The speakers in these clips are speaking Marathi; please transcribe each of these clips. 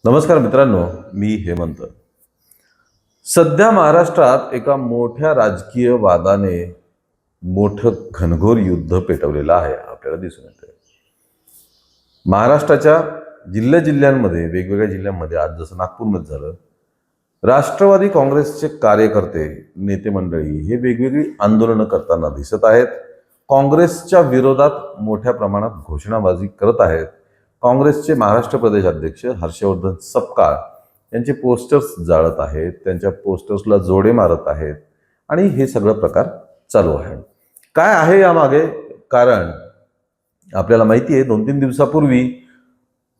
नमस्कार मित्रांनो, मी हेमंत. सध्या महाराष्ट्रात एका मोठ्या राजकीय वादाने मोठं घनघोर युद्ध पेटवलेलं आहे आपल्याला दिसून येते. महाराष्ट्राच्या जिल्ह्यामध्ये वेगवेगळ्या जिल्ह्यांमध्ये आज जसं नागपूरमध्ये झालं, राष्ट्रवादी काँग्रेसचे कार्यकर्ते नेते मंडळी हे वेगवेगळी आंदोलनं करताना दिसत आहेत. काँग्रेसच्या विरोधात मोठ्या प्रमाणात घोषणाबाजी करत आहेत. काँग्रेसचे महाराष्ट्र प्रदेश अध्यक्ष हर्षवर्धन सपकाळ यांचे पोस्टर्स जाळत आहेत, त्यांच्या पोस्टर्सला जोडे मारत आहेत आणि हे सगळं प्रकार चालू आहे. काय आहे यामागे कारण? आपल्याला माहिती आहे, 2-3 दिवसापूर्वी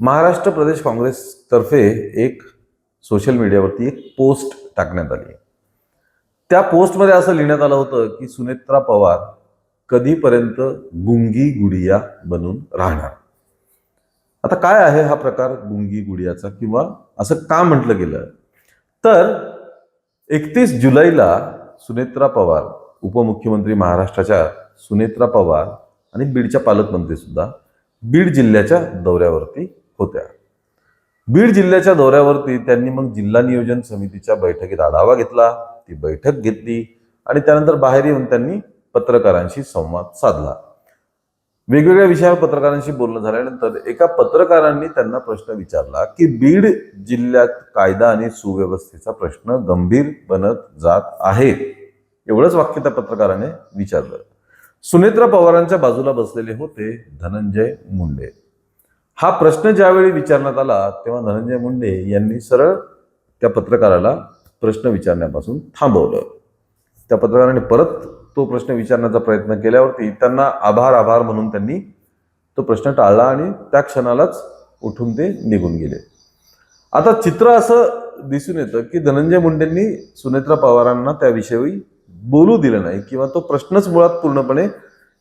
महाराष्ट्र प्रदेश काँग्रेसतर्फे एक सोशल मीडियावरती एक पोस्ट टाकण्यात आली. त्या पोस्टमध्ये असं लिहिण्यात आलं होतं की सुनेत्रा पवार कधीपर्यंत गुंगी गुडिया बनून राहणार. आता काय आहे हा प्रकार गुंगी गुडियाचा, किंवा असं का म्हटलं गेलं? तर 31 जुलैला सुनेत्रा पवार, उपमुख्यमंत्री महाराष्ट्राच्या सुनेत्रा पवार आणि बीडच्या पालकमंत्री सुद्धा बीड जिल्ह्याच्या दौऱ्यावरती होत्या. बीड जिल्ह्याच्या दौऱ्यावरती त्यांनी मग जिल्हा नियोजन समितीच्या बैठकीत आढावा घेतला. ती बैठक घेतली आणि त्यानंतर बाहेर येऊन त्यांनी पत्रकारांशी संवाद साधला. वेगवेगळ्या विषयावर पत्रकारांशी बोलणं झाल्यानंतर एका पत्रकारांनी त्यांना प्रश्न विचारला की बीड जिल्ह्यात कायदा आणि सुव्यवस्थेचा प्रश्न गंभीर बनत जात आहे. एवढंच वाक्य त्या पत्रकाराने विचारलं. सुनेत्रा पवारांच्या बाजूला बसलेले होते धनंजय मुंडे. हा प्रश्न ज्यावेळी विचारण्यात आला तेव्हा धनंजय मुंडे यांनी सरळ त्या पत्रकाराला प्रश्न विचारण्यापासून थांबवलं. त्या पत्रकाराने परत तो प्रश्न विचारण्याचा प्रयत्न केल्यावरती त्यांना आभार म्हणून त्यांनी तो प्रश्न टाळला आणि त्या क्षणालाच उठून ते निघून गेले. आता चित्र असं दिसून येतं की धनंजय मुंडेंनी सुनेत्रा पवारांना त्याविषयी बोलू दिलं नाही, किंवा तो प्रश्नच मुळात पूर्णपणे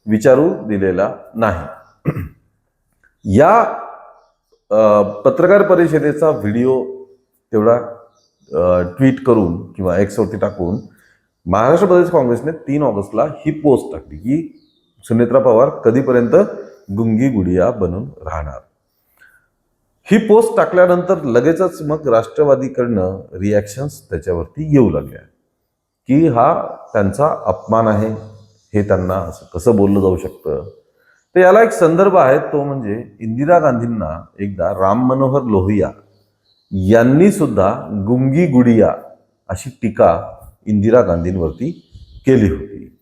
विचारू दिलेला नाही. या पत्रकार परिषदेचा व्हिडिओ तेवढा ट्विट करून किंवा एक्सवरती टाकून महाराष्ट्र प्रदेश काँग्रेसने 3 ऑगस्टला ही पोस्ट टाकली की सुनेत्रा पवार कधीपर्यंत गुंगी गुडिया बनून राहणार. ही पोस्ट टाकल्यानंतर लगेचच मग राष्ट्रवादीकडनं रिॲक्शन्स त्याच्यावरती येऊ लागल्या की हा त्यांचा अपमान आहे, हे त्यांना असं कसं बोललं जाऊ शकतं. तर याला एक संदर्भ आहे, तो म्हणजे इंदिरा गांधींना एकदा राम मनोहर लोहिया यांनी सुद्धा गुंगी गुडिया अशी टीका इंदिरा गांधींवरती केली होती.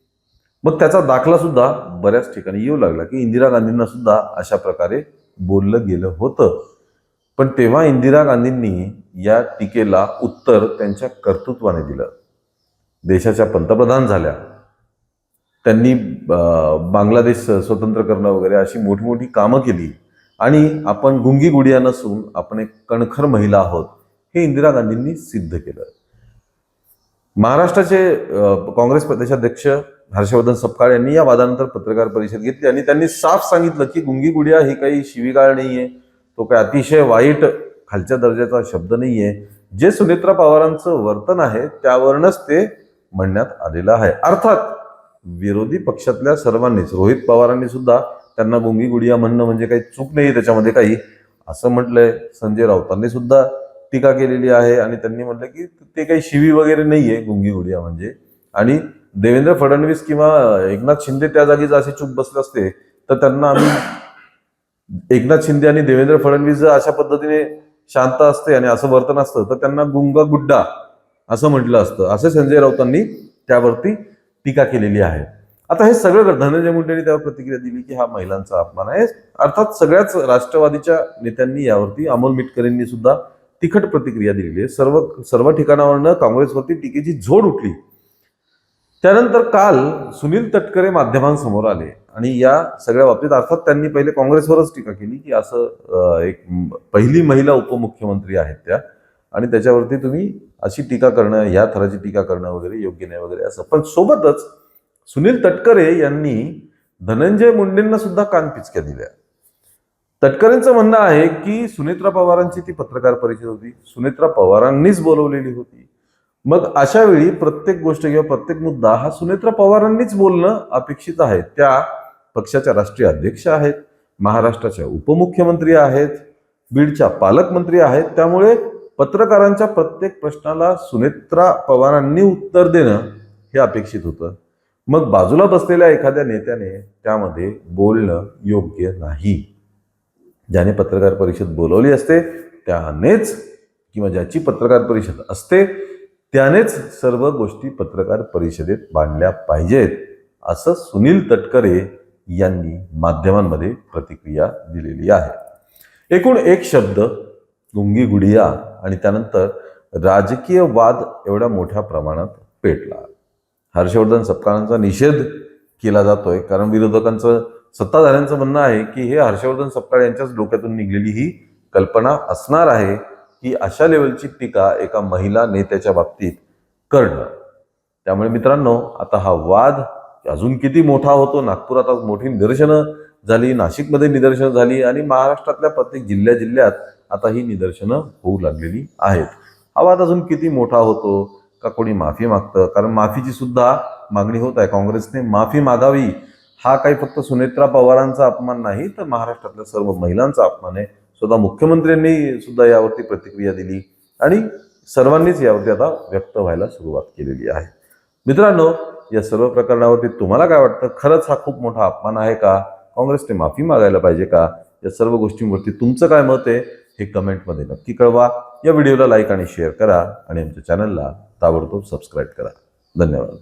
मग त्याचा दाखला सुद्धा बऱ्याच ठिकाणी येऊ लागला की इंदिरा गांधींना सुद्धा अशा प्रकारे बोललं गेलं होतं. पण तेव्हा इंदिरा गांधींनी या टीकेला उत्तर त्यांच्या कर्तृत्वाने दिलं. देशाच्या पंतप्रधान झाल्या, त्यांनी बांगलादेश स्वतंत्र करणं वगैरे अशी मोठी कामं केली आणि आपण गुंगी गुडिया नसून आपण एक कणखर महिला आहोत हे इंदिरा गांधींनी सिद्ध केलं. महाराष्ट्राचे काँग्रेस प्रदेशाध्यक्ष हर्षवर्धन सपकाळ यांनी या वादानंतर पत्रकार परिषद घेतली आणि त्यांनी साफ सांगितलं की गुंगी गुडिया ही काही शिवीगाळ नाहीये, तो काही अतिशय वाईट खालच्या दर्जाचा शब्द नाहीये. जे सुनेत्रा पवारांचं वर्तन आहे त्यावरूनच ते म्हणण्यात आलेलं आहे. अर्थात विरोधी पक्षातल्या सर्वांनीच, रोहित पवारांनी सुद्धा त्यांना गुंगी गुडिया म्हणणं म्हणजे काही चूक नाही त्याच्यामध्ये काही, असं म्हटलंय. संजय राऊतांनी सुद्धा टीका केलेली आहे आणि त्यांनी म्हटलं की ते काही शिवी वगैरे नाहीये गुंगी गुडिया म्हणजे. आणि देवेंद्र फडणवीस किंवा एकनाथ शिंदे त्या जागी जर असे चूप बसले असते तर त्यांना आम्ही, एकनाथ शिंदे आणि देवेंद्र फडणवीस जर अशा पद्धतीने शांत असते आणि असं वर्तन असतं तर त्यांना गुंगा गुड्डा असं म्हटलं असतं, असं संजय राऊतांनी त्यावरती टीका केलेली आहे. आता हे सगळं धनंजय मुंडेंनी त्यावर प्रतिक्रिया दिली की हा महिलांचा अपमान आहे. अर्थात सगळ्याच राष्ट्रवादीच्या नेत्यांनी यावरती, अमोल मिटकरींनी सुद्धा तिखट प्रतिक्रिया दिलेली आहे. सर्व ठिकाणावरनं काँग्रेसवरती टीकेची झोड उठली. त्यानंतर काल सुनील तटकरे माध्यमांसमोर आले आणि या सगळ्या बाबतीत अर्थात त्यांनी पहिले काँग्रेसवरच टीका केली की असं एक पहिली महिला उपमुख्यमंत्री आहेत त्या, आणि त्याच्यावरती तुम्ही अशी टीका करणं, ह्या थराची टीका करणं वगैरे योग्य नाही वगैरे असं. पण सोबतच सुनील तटकरे यांनी धनंजय मुंडेंना सुद्धा कानपिचक्या दिल्या. तटकरेंचं म्हणणं आहे की सुनेत्रा पवारांची ती पत्रकार परिषद होती, सुनेत्रा पवारांनीच बोलवलेली होती. मग अशा वेळी प्रत्येक गोष्ट किंवा प्रत्येक मुद्दा हा सुनेत्रा पवारांनीच बोलणं अपेक्षित आहे. त्या पक्षाच्या राष्ट्रीय अध्यक्ष आहेत, महाराष्ट्राच्या उपमुख्यमंत्री आहेत, बीडच्या पालकमंत्री आहेत, त्यामुळे पत्रकारांच्या प्रत्येक प्रश्नाला सुनेत्रा पवारांनी उत्तर देणं हे अपेक्षित होतं. मग बाजूला बसलेल्या एखाद्या नेत्याने त्यामध्ये बोलणं योग्य नाही. ज्याने पत्रकार परिषद बोलवली असते त्यानेच किंवा ज्याची पत्रकार परिषद असते त्यानेच सर्व गोष्टी पत्रकार परिषदेत मांडल्या पाहिजेत, असं सुनील तटकरे यांनी माध्यमांमध्ये प्रतिक्रिया दिलेली आहे. एकूण एक शब्द गुंगी गुडिया आणि त्यानंतर राजकीय वाद एवढ्या मोठ्या प्रमाणात पेटला. हर्षवर्धन सपकाळांचा निषेध केला जातोय कारण विरोधकांचं, सत्ताधाऱ्यांचं म्हणणं आहे की हे हर्षवर्धन सपकाळ यांच्याच डोक्यातून निघलेली ही कल्पना असणार आहे की अशा लेवलची टीका एका महिला नेत्याच्या बाबतीत करणं. त्यामुळे मित्रांनो, आता हा वाद अजून किती मोठा होतो. नागपुरात आज मोठी निदर्शनं झाली, नाशिकमध्ये निदर्शनं झाली आणि महाराष्ट्रातल्या प्रत्येक जिल्ह्यात आता ही निदर्शनं होऊ लागलेली आहेत. हा वाद अजून किती मोठा होतो का कोणी माफी मागतं, कारण माफीची सुद्धा मागणी होत आहे. काँग्रेसने माफी मागावी. हा काही फक्त सुनेत्रा पवारांचा अपमान नाही तर महाराष्ट्रातल्या सर्व महिलांचा अपमान आहे. स्वतः मुख्यमंत्र्यांनी सुद्धा यावरती प्रतिक्रिया दिली आणि सर्वांनीच यावरती आता व्यक्त व्हायला सुरुवात केलेली आहे. मित्रांनो, या सर्व प्रकरणावरती तुम्हाला काय वाटतं? खरंच हा खूप मोठा अपमान आहे का? काँग्रेसने माफी मागायला पाहिजे का? या सर्व गोष्टींवरती तुमचं काय मत आहे हे कमेंटमध्ये नक्की कळवा. या व्हिडिओला लाईक आणि शेअर करा आणि आमच्या चॅनलला ताबडतोब सबस्क्राईब करा. धन्यवाद.